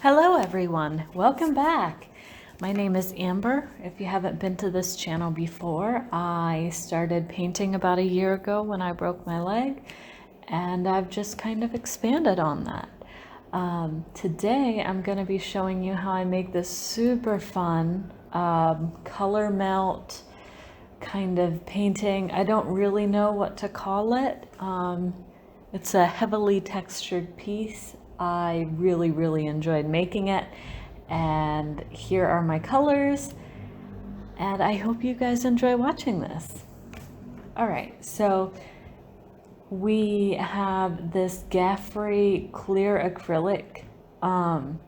Hello everyone, welcome back. My name is Amber. If you haven't been to this channel before, I started painting about a year ago when I broke my leg, and I've just kind of expanded on that. Today I'm going to be showing you how I make this super fun color melt kind of painting. I don't really know what to call it. It's a heavily textured piece. I really enjoyed making it, and here are my colors, and I hope you guys enjoy watching this. All right, so we have this Gaffrey clear acrylic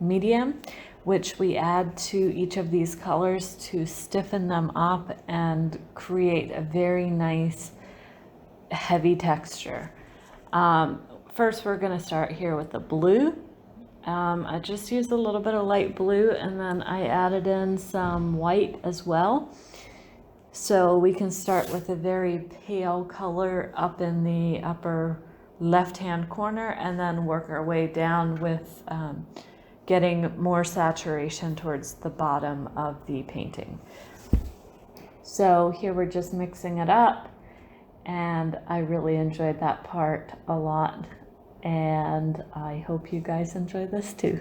medium, which we add to each of these colors to stiffen them up and create a very nice heavy texture. First, we're going to start here with the blue. I just used a little bit of light blue, and then I added in some white as well. So we can start with a very pale color up in the upper left-hand corner, and then work our way down with getting more saturation towards the bottom of the painting. So here we're just mixing it up, and I really enjoyed that part a lot. And I hope you guys enjoy this too.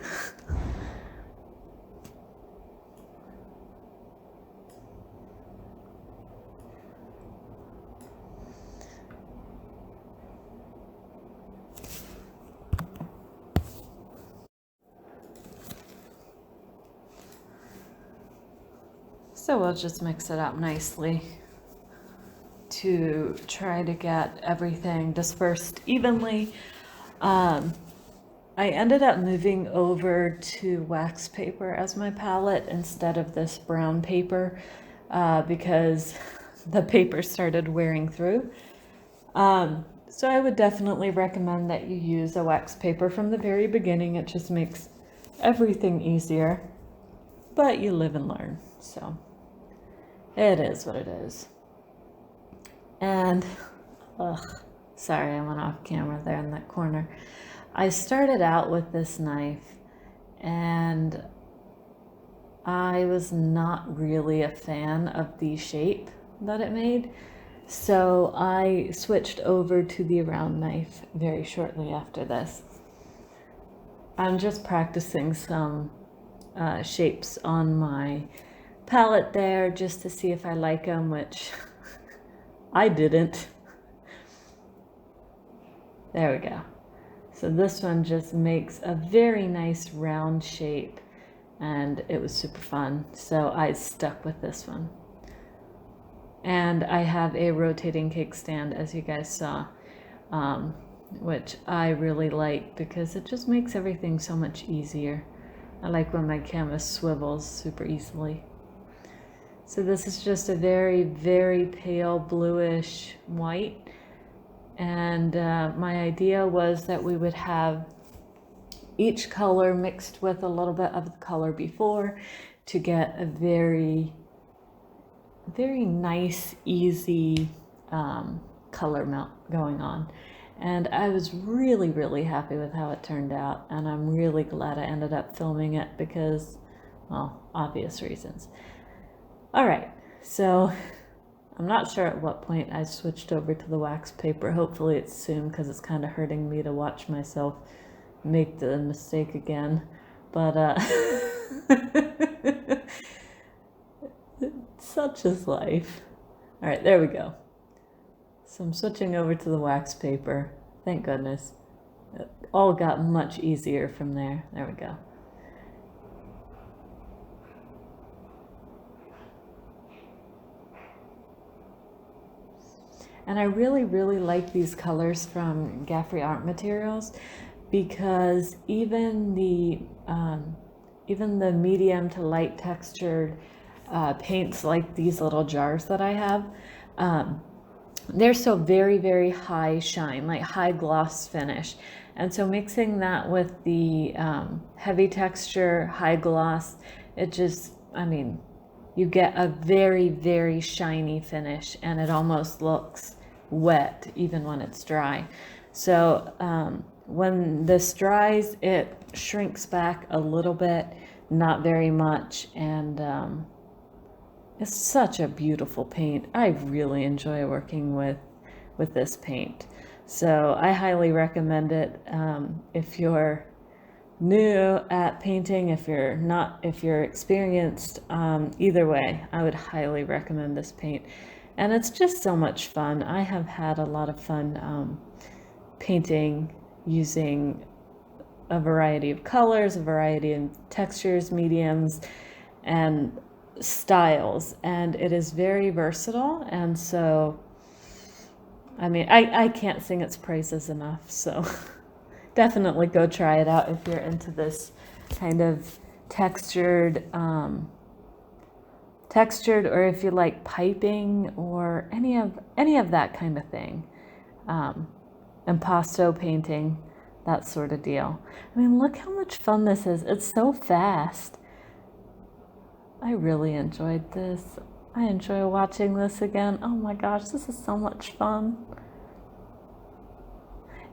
So we'll just mix it up nicely to try to get everything dispersed evenly. I ended up moving over to wax paper as my palette instead of this brown paper because the paper started wearing through. So I would definitely recommend that you use a wax paper from the very beginning. It just makes everything easier, but you live and learn. So it is what it is. And, sorry, I went off camera there in that corner. I started out with this knife, and I was not really a fan of the shape that it made. So I switched over to the round knife very shortly after this. I'm just practicing some shapes on my palette there just to see if I like them, which I didn't. There we go. So this one just makes a very nice round shape, and it was super fun. So I stuck with this one. And I have a rotating cake stand, as you guys saw, which I really like because it just makes everything so much easier. I like when my canvas swivels super easily. So this is just a very pale bluish white. And my idea was that we would have each color mixed with a little bit of the color before to get a very nice, easy color melt going on. And I was really happy with how it turned out, and I'm really glad I ended up filming it because, well, obvious reasons. All right, so I'm not sure at what point I switched over to the wax paper. Hopefully it's soon, because it's kind of hurting me to watch myself make the mistake again. But such is life. All right, there we go. So I'm switching over to the wax paper. Thank goodness. It all got much easier from there. There we go. And I really like these colors from Gaffrey Art Materials, because even the medium to light textured paints, like these little jars that I have, they're so very high shine, like high gloss finish. And so mixing that with the heavy texture, high gloss, it just, I mean, you get a very shiny finish, and it almost looks wet even when it's dry. So when this dries, it shrinks back a little bit, not very much, and it's such a beautiful paint. I really enjoy working with this paint. So I highly recommend it. If you're new at painting, if you're not, if you're experienced, either way, I would highly recommend this paint. And it's just so much fun. I have had a lot of fun painting using a variety of colors, a variety of textures, mediums, and styles, and it is very versatile. And so, I mean, I can't sing its praises enough. So definitely go try it out if you're into this kind of textured, or if you like piping or any of that kind of thing. Impasto painting, that sort of deal. I mean, look how much fun this is. It's so fast. I really enjoyed this. I enjoy watching this again. Oh my gosh, this is so much fun.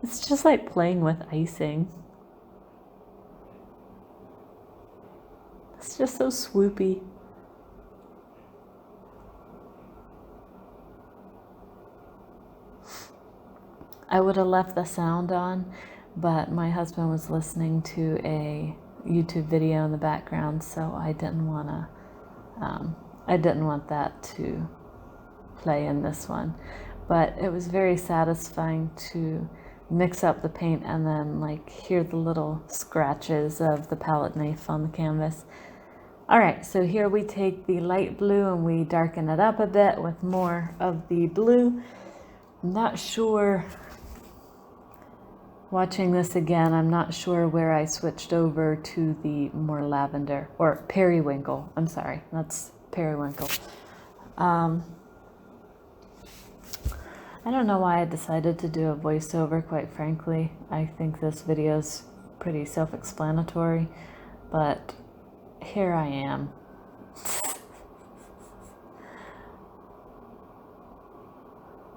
It's just like playing with icing. It's just so swoopy. I would have left the sound on, but my husband was listening to a YouTube video in the background, so I didn't want that to play in this one. But it was very satisfying to mix up the paint and then like hear the little scratches of the palette knife on the canvas. All right, so here we take the light blue and we darken it up a bit with more of the blue. I'm not sure, watching this again, I'm not sure where I switched over to the more lavender, or periwinkle. I'm sorry, that's periwinkle. I don't know why I decided to do a voiceover, quite frankly. I think this video is pretty self-explanatory, but here I am.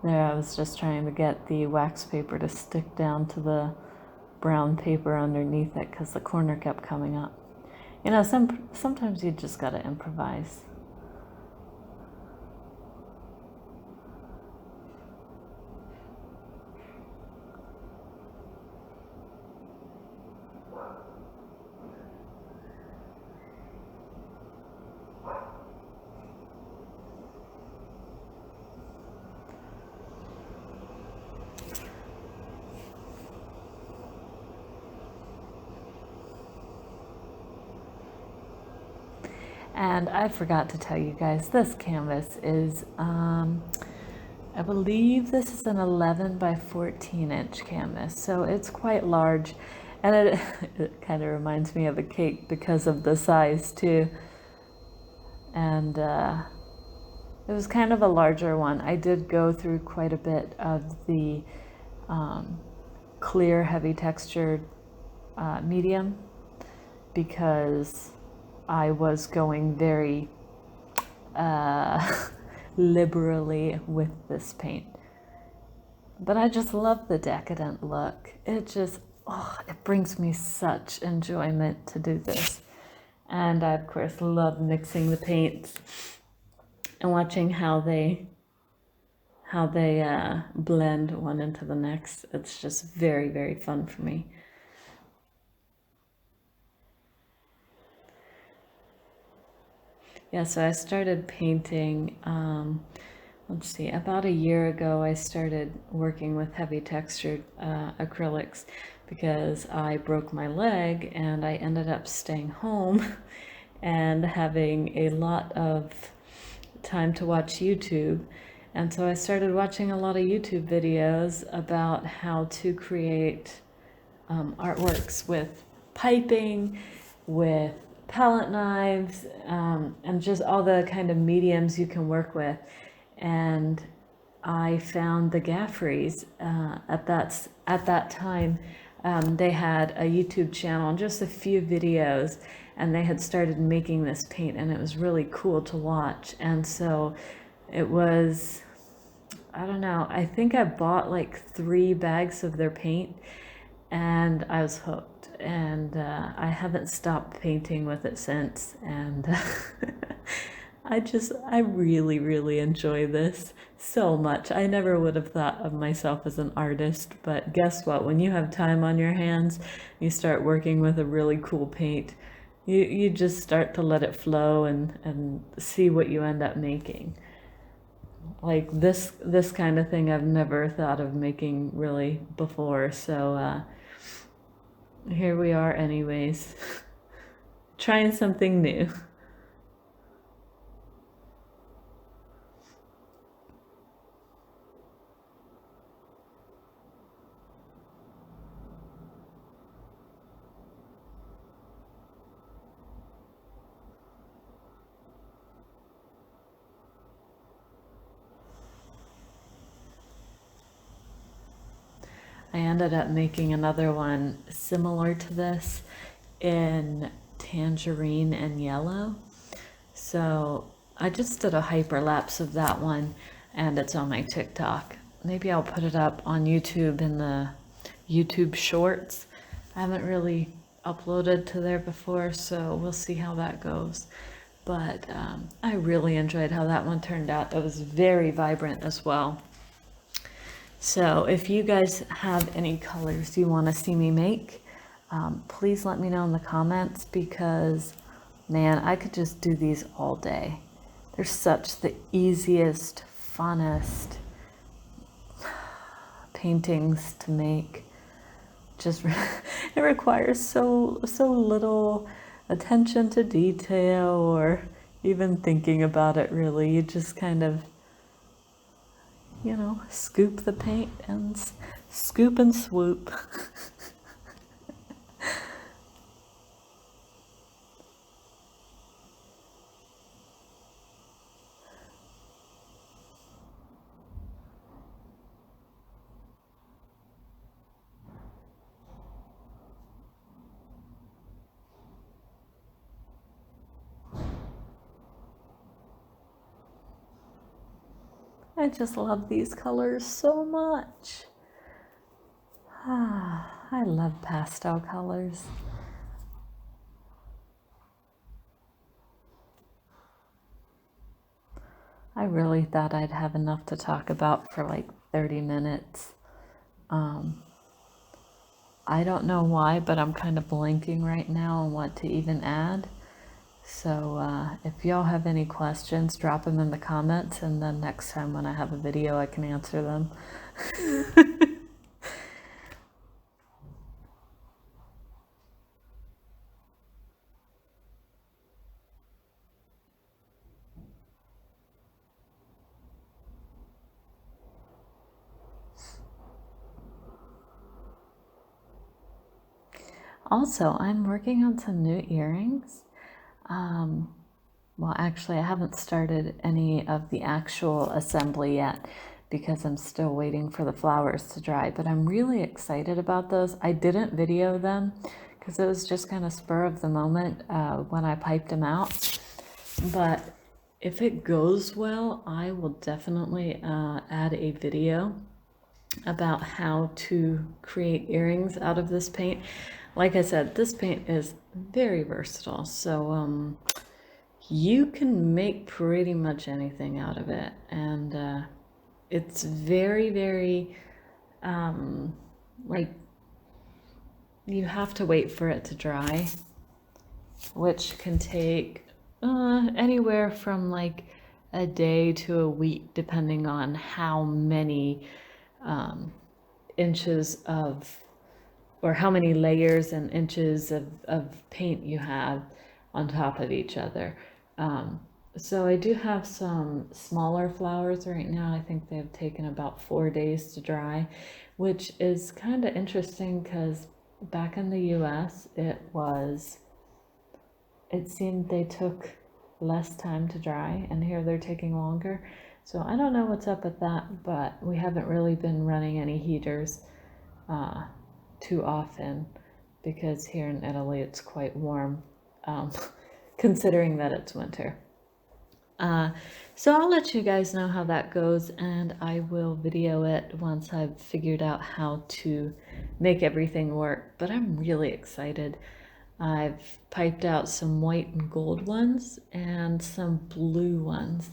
There, I was just trying to get the wax paper to stick down to the brown paper underneath it because the corner kept coming up. You know, sometimes you just gotta improvise. And I forgot to tell you guys, this canvas is, I believe this is an 11 by 14 inch canvas. So it's quite large, and it kind of reminds me of a cake because of the size too. And it was kind of a larger one. I did go through quite a bit of the clear, heavy textured medium because I was going very liberally with this paint. But I just love the decadent look. It just, it brings me such enjoyment to do this. And I, of course, love mixing the paints and watching how they blend one into the next. It's just very, very fun for me. Yeah, so I started painting, let's see, about a year ago. I started working with heavy textured acrylics because I broke my leg and I ended up staying home and having a lot of time to watch YouTube. And so I started watching a lot of YouTube videos about how to create artworks with piping, with palette knives, and just all the kind of mediums you can work with. And I found the Gaffreys at that time. They had a YouTube channel and just a few videos, and they had started making this paint, and it was really cool to watch. And so it was, I don't know, I think I bought like 3 bags of their paint, and I was hooked, and I haven't stopped painting with it since, and I really, really enjoy this so much. I never would have thought of myself as an artist, but guess what? When you have time on your hands, you start working with a really cool paint, you just start to let it flow and see what you end up making. Like this kind of thing I've never thought of making really before, so here we are anyways, trying something new. I ended up making another one similar to this in tangerine and yellow. So I just did a hyperlapse of that one, and it's on my TikTok. Maybe I'll put it up on YouTube in the YouTube shorts. I haven't really uploaded to there before, so we'll see how that goes. But I really enjoyed how that one turned out. It was very vibrant as well. So if you guys have any colors you want to see me make, please let me know in the comments, because man, I could just do these all day. They're such the easiest, funnest paintings to make. Just it requires so little attention to detail or even thinking about it really. You just kind of, scoop the paint and scoop and swoop. I just love these colors so much. I love pastel colors. I really thought I'd have enough to talk about for like 30 minutes. I don't know why, but I'm kind of blanking right now on what to even add. So if y'all have any questions, drop them in the comments, and then next time when I have a video, I can answer them. Also, I'm working on some new earrings. Well, actually, I haven't started any of the actual assembly yet because I'm still waiting for the flowers to dry, but I'm really excited about those. I didn't video them because it was just kind of spur of the moment when I piped them out. But if it goes well, I will definitely add a video about how to create earrings out of this paint. Like I said, this paint is very versatile, so you can make pretty much anything out of it, and it's very, very like, you have to wait for it to dry, which can take anywhere from like a day to a week, depending on how many inches of, or how many layers and inches of paint you have on top of each other. So I do have some smaller flowers right now. I think they've taken about 4 days to dry, which is kind of interesting because back in the US, it seemed they took less time to dry, and here they're taking longer. So I don't know what's up with that, but we haven't really been running any heaters too often because here in Italy it's quite warm, considering that it's winter. So I'll let you guys know how that goes, and I will video it once I've figured out how to make everything work. But I'm really excited. I've piped out some white and gold ones and some blue ones.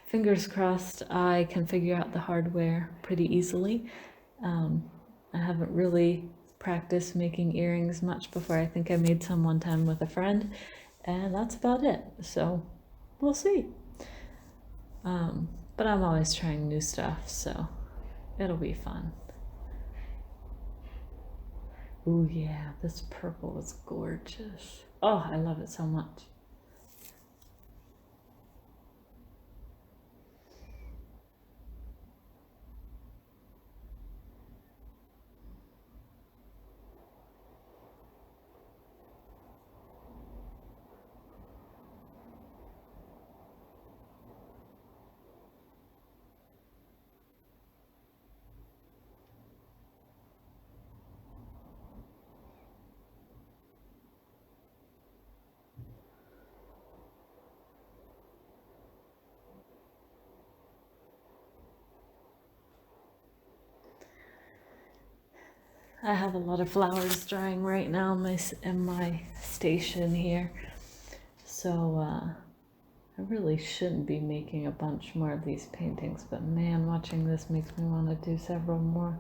Fingers crossed I can figure out the hardware pretty easily. I haven't really practiced making earrings much before. I think I made some one time with a friend, and that's about it. So we'll see. But I'm always trying new stuff, so it'll be fun. Ooh, yeah, this purple is gorgeous. Oh, I love it so much. I have a lot of flowers drying right now in my station here. So I really shouldn't be making a bunch more of these paintings, but man, watching this makes me want to do several more.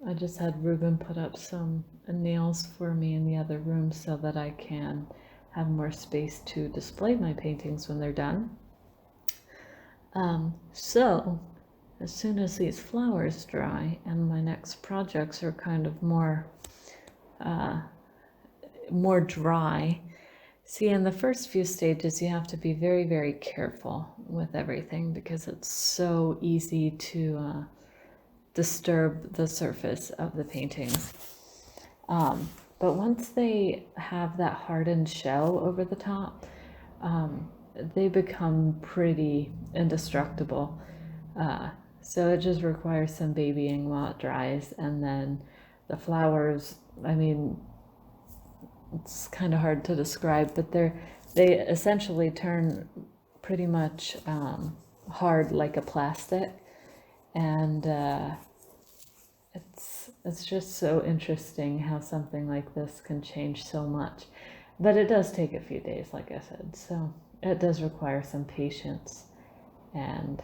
I just had Ruben put up some nails for me in the other room so that I can have more space to display my paintings when they're done. So as soon as these flowers dry and my next projects are kind of more dry. See, in the first few stages, you have to be very, very careful with everything because it's so easy to disturb the surface of the paintings. But once they have that hardened shell over the top, they become pretty indestructible. So it just requires some babying while it dries, and then the flowers, I mean, it's kind of hard to describe, but they essentially turn pretty much hard like a plastic, and it's just so interesting how something like this can change so much. But it does take a few days, like I said, so it does require some patience, and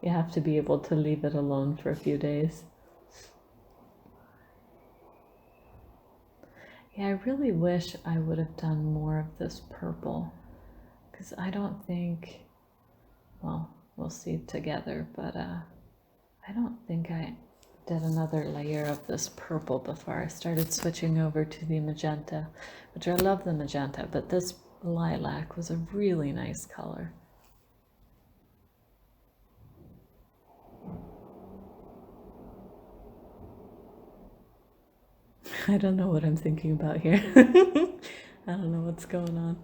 you have to be able to leave it alone for a few days. Yeah, I really wish I would have done more of this purple, because I don't think, well, we'll see together, but I don't think I did another layer of this purple before I started switching over to the magenta, which I love the magenta, but this lilac was a really nice color. I don't know what I'm thinking about here. I don't know what's going on.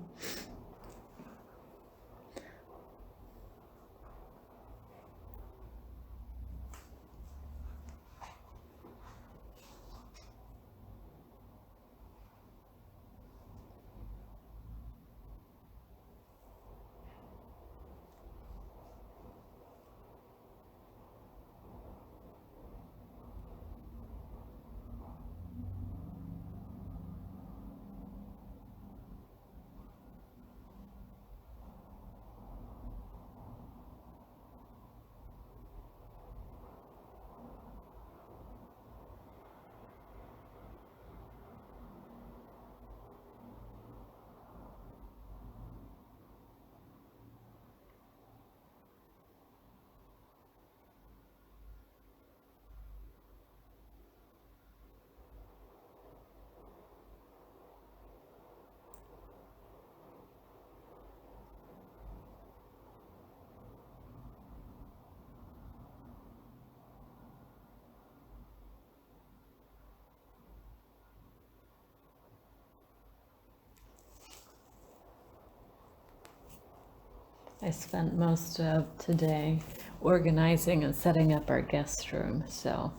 I spent most of today organizing and setting up our guest room, so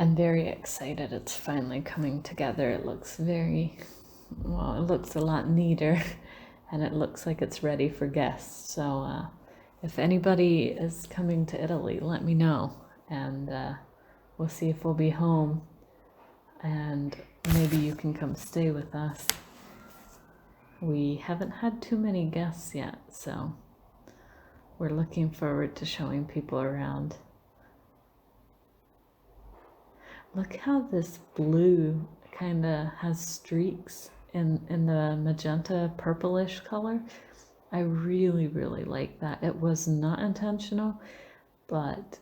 I'm very excited it's finally coming together. It looks very, well, it looks a lot neater and it looks like it's ready for guests. So if anybody is coming to Italy, let me know, and we'll see if we'll be home, and maybe you can come stay with us. We haven't had too many guests yet, so we're looking forward to showing people around. Look how this blue kind of has streaks in the magenta purplish color. I really, really like that. It was not intentional, but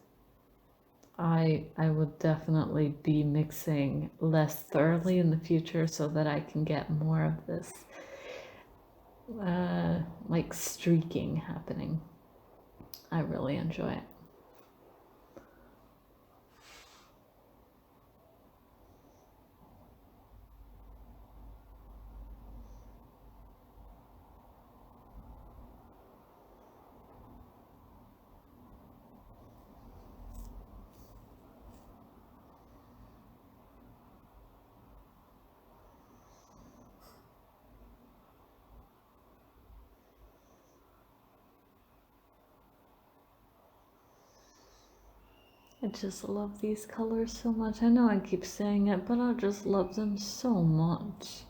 I will definitely be mixing less thoroughly in the future so that I can get more of this like streaking happening. I really enjoy it. I just love these colors so much. I know I keep saying it, but I just love them so much.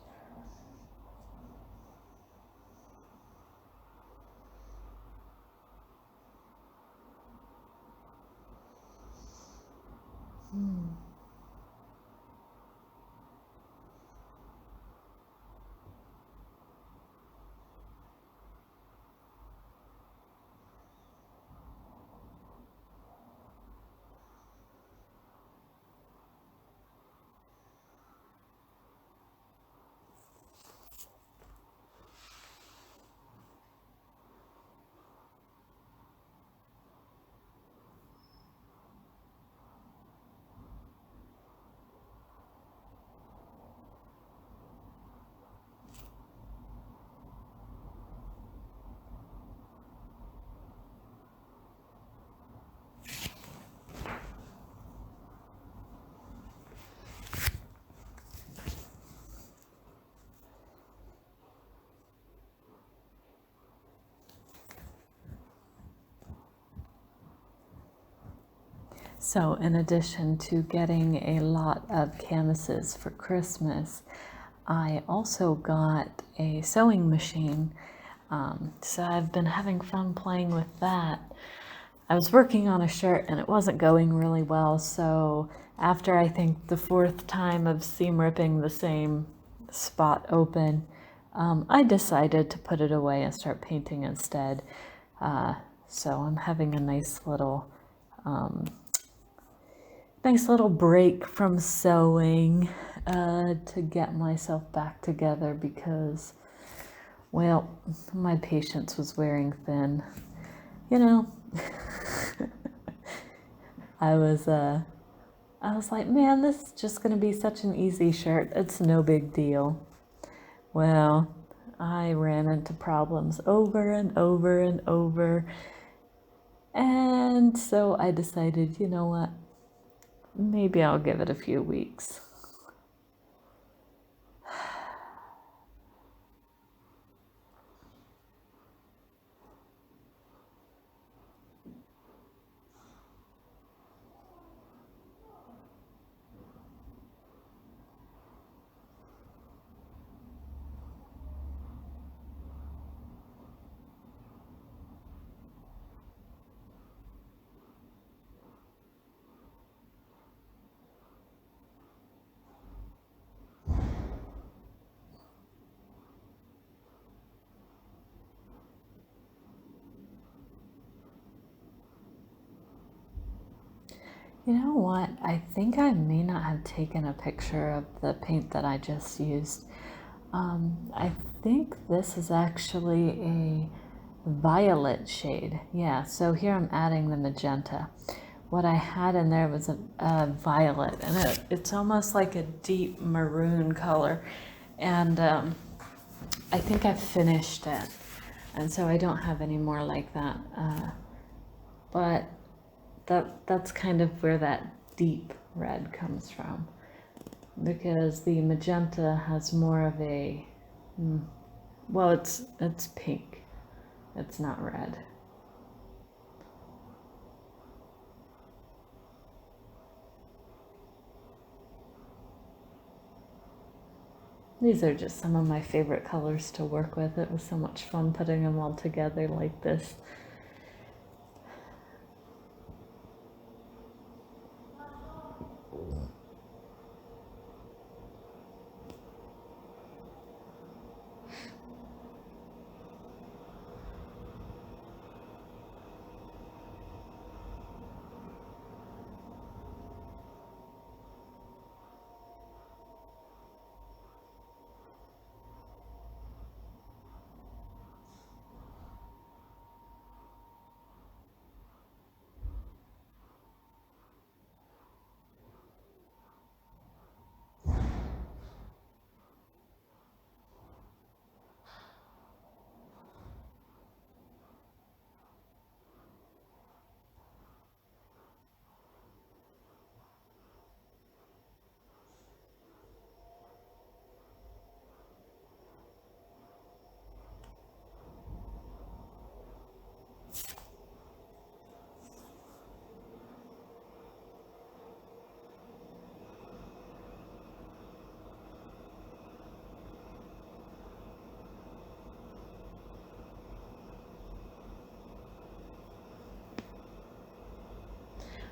So in addition to getting a lot of canvases for Christmas, I also got a sewing machine. So I've been having fun playing with that. I was working on a shirt and it wasn't going really well, so after I think the fourth time of seam ripping the same spot open, I decided to put it away and start painting instead. So I'm having a nice little break from sewing to get myself back together because, well, my patience was wearing thin. You know, I was like, man, this is just gonna be such an easy shirt. It's no big deal. Well, I ran into problems over and over and over. And so I decided, you know what? Maybe I'll give it a few weeks. You know what? I think I may not have taken a picture of the paint that I just used. I think this is actually a violet shade. Yeah, so here I'm adding the magenta. What I had in there was a violet, and it's almost like a deep maroon color. And I think I finished it, and so I don't have any more like that. But that's kind of where that deep red comes from, because the magenta has more of a, well, it's pink. It's not red. These are just some of my favorite colors to work with. It was so much fun putting them all together like this.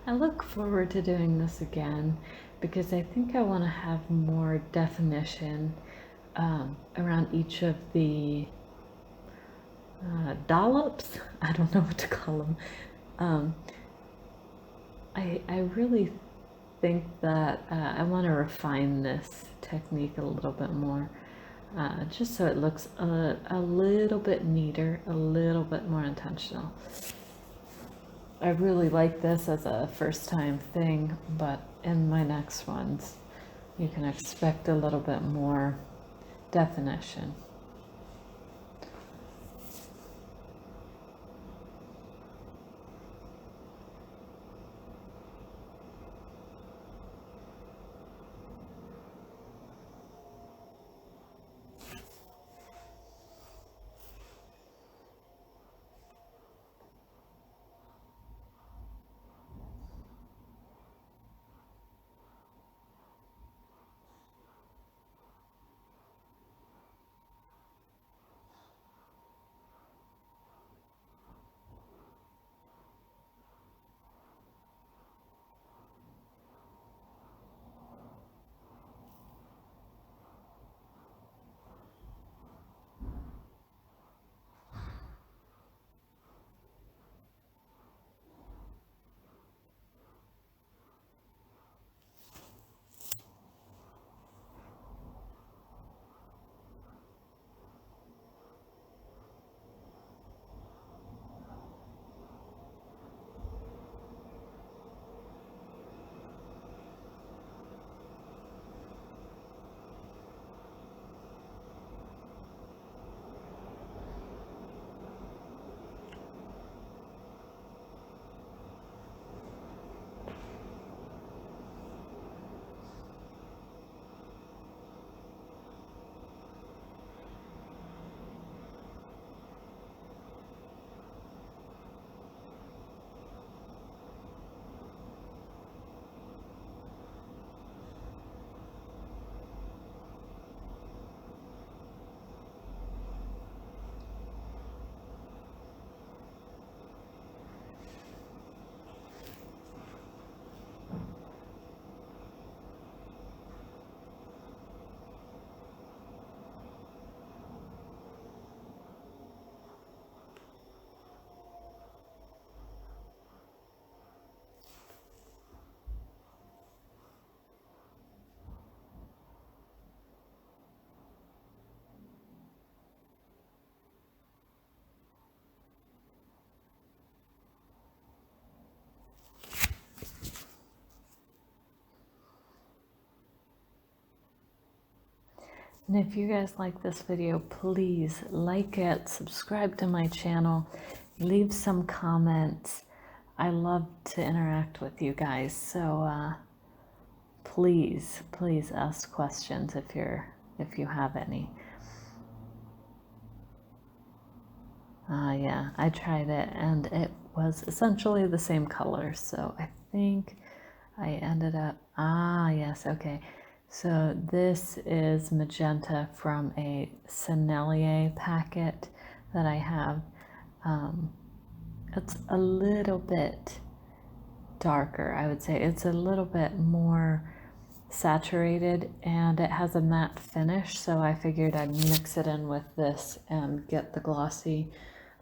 I look forward to doing this again because I think I want to have more definition around each of the dollops. I don't know what to call them. I really think that I want to refine this technique a little bit more, just so it looks a little bit neater, a little bit more intentional. I really like this as a first time thing, but in my next ones, you can expect a little bit more definition. And if you guys like this video, please like it, subscribe to my channel, leave some comments. I love to interact with you guys. So please ask questions if you have any. Yeah, I tried it and it was essentially the same color. So I think I ended up, yes, okay. So this is magenta from a Sennelier packet that I have. It's a little bit darker, I would say. It's a little bit more saturated and it has a matte finish, so I figured I'd mix it in with this and get the glossy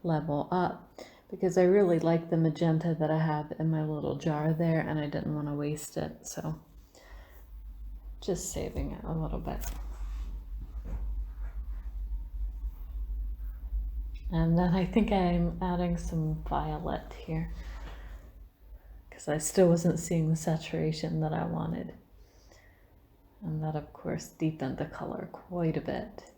level up, because I really like the magenta that I have in my little jar there and I didn't want to waste it, so just saving it a little bit. And then I think I'm adding some violet here because I still wasn't seeing the saturation that I wanted. And that, of course, deepened the color quite a bit.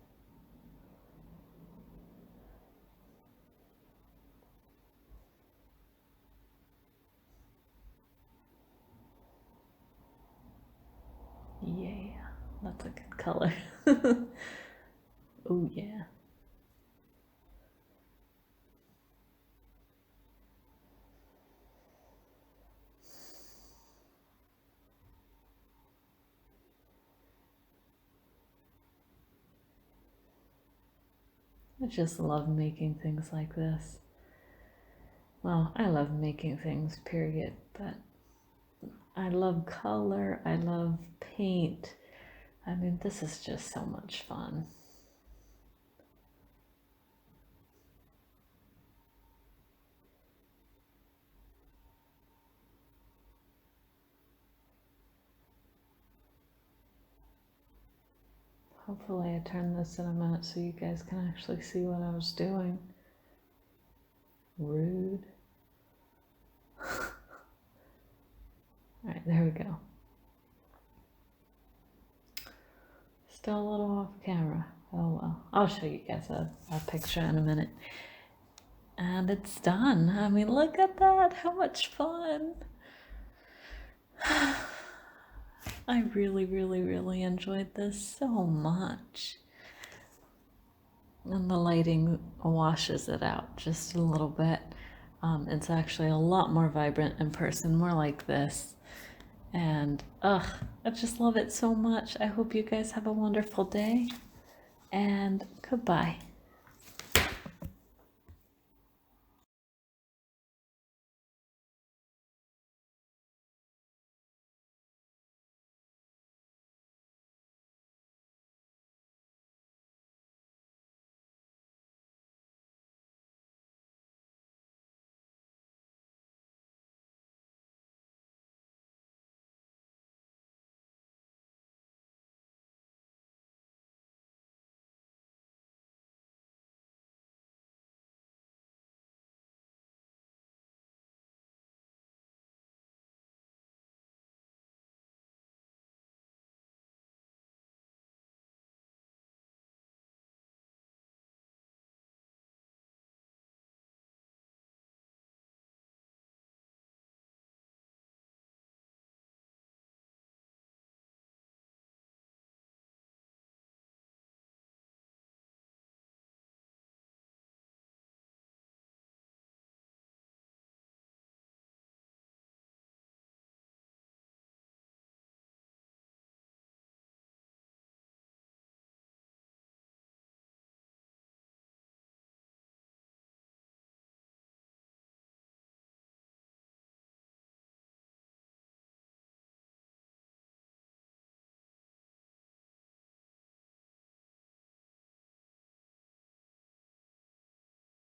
Yeah, that's a good color. Oh, yeah. I just love making things like this. Well, I love making things, period, but I love color, I love paint. I mean, this is just so much fun. Hopefully I turn this in a minute so you guys can actually see what I was doing. Rude. All right, there we go. Still a little off camera. Oh well, I'll show you guys a picture in a minute. And it's done. I mean, look at that, how much fun. I really enjoyed this so much. And the lighting washes it out just a little bit. It's actually a lot more vibrant in person, more like this. And I just love it so much. I hope you guys have a wonderful day, and goodbye.